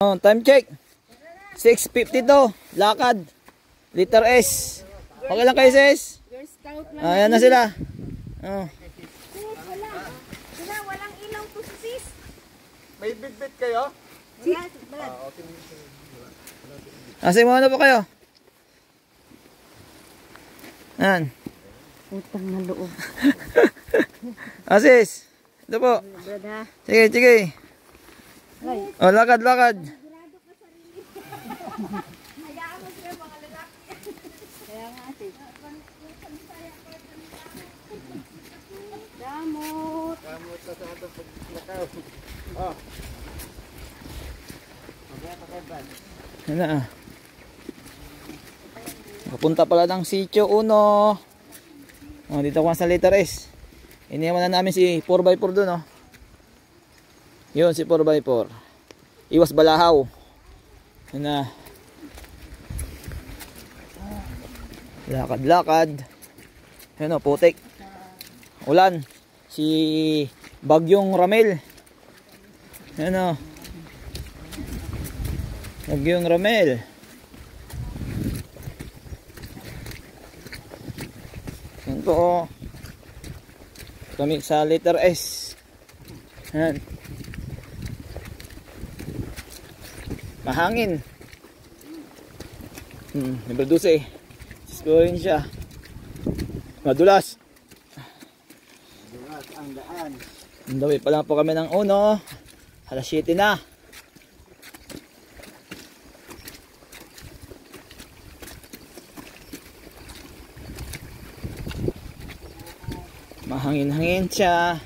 Oh, time check. 6:52. Lakad. Letter S. Okay lang kayo, sis? Ayan na sila. Oh. Wala, walang ilaw po sis. May bit-bit kayo? Yes, balad. Kasi mo ano po kayo? Ayan. Utang na loob. Sis. Ito po. Brada. Sige, sige. Oh, lakad, lakad. Hayaan mo sila mga lalaki. Kaya nga sis. Damot. Kamot sa ato paglakaw. Oh. Yan na ah. Papunta pala ng Sitio 1. Oh, dito ko sa letter S. Iniwan na namin si 4x4 dun, oh. Yun, si 4x4. Iwas balahaw. Yan na. Lakad-lakad. Yan, oh, putik. Ulan. Si Bagyong Ramel. Yan, oh. Bagyong Ramel. Yan po, oh. Kami sa letter S. Yan. Mahangin. Number 12. Scoring siya. Madulas. Madulas ang daan. Dawi pa lang po kami ng 1. Alas 7 na. Mahangin-hangin siya.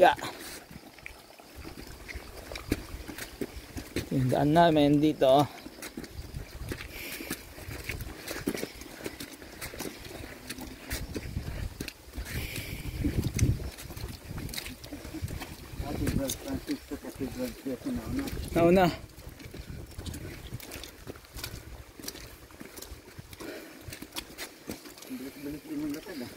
Yeah. Yung daan namin dito. Nauna. Bilis-bilis din yung lakad ah.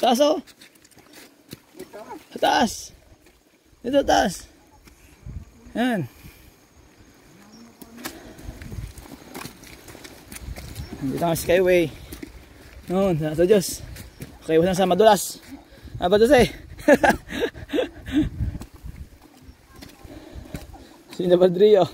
Taas, oh. Taas. Dito taas. Yan. Dito ang skyway. Noon, sa Diyos. Okay, wala sa madulas. Apa to say? Sino ba Drio?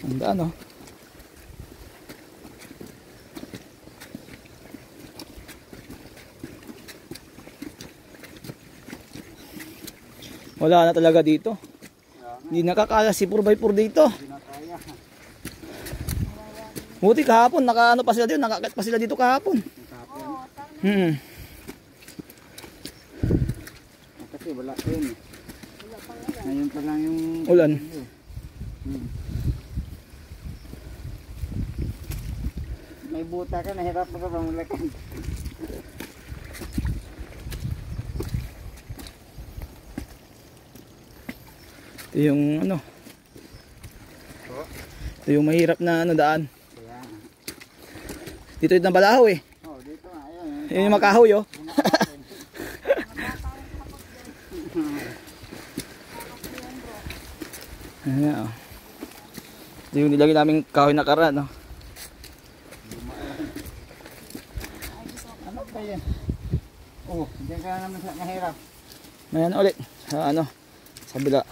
Ang daan, oh. Wala na talaga dito. Hindi nakakala si 4x4 dito. Buti kahapon, nakaano pa sila dito, nakakit pa sila dito kahapon. Kasi wala pa yun eh. Ngayon pa lang yung ulan. May buta ka, nahirap ka pa mulakad. Ito yung ano. Ito yung mahirap na ano daan. Kaya. Dito yung balahaw eh. Oh, dito nga. Ayun. Yun yung makahoy oh. Ayan oh. Ito yung nilagay naming kahoy na karan no. Ano ba yan? Oh, diyan ka naman sa mahirap. Ayan ulit. Sa ano. Sa bila.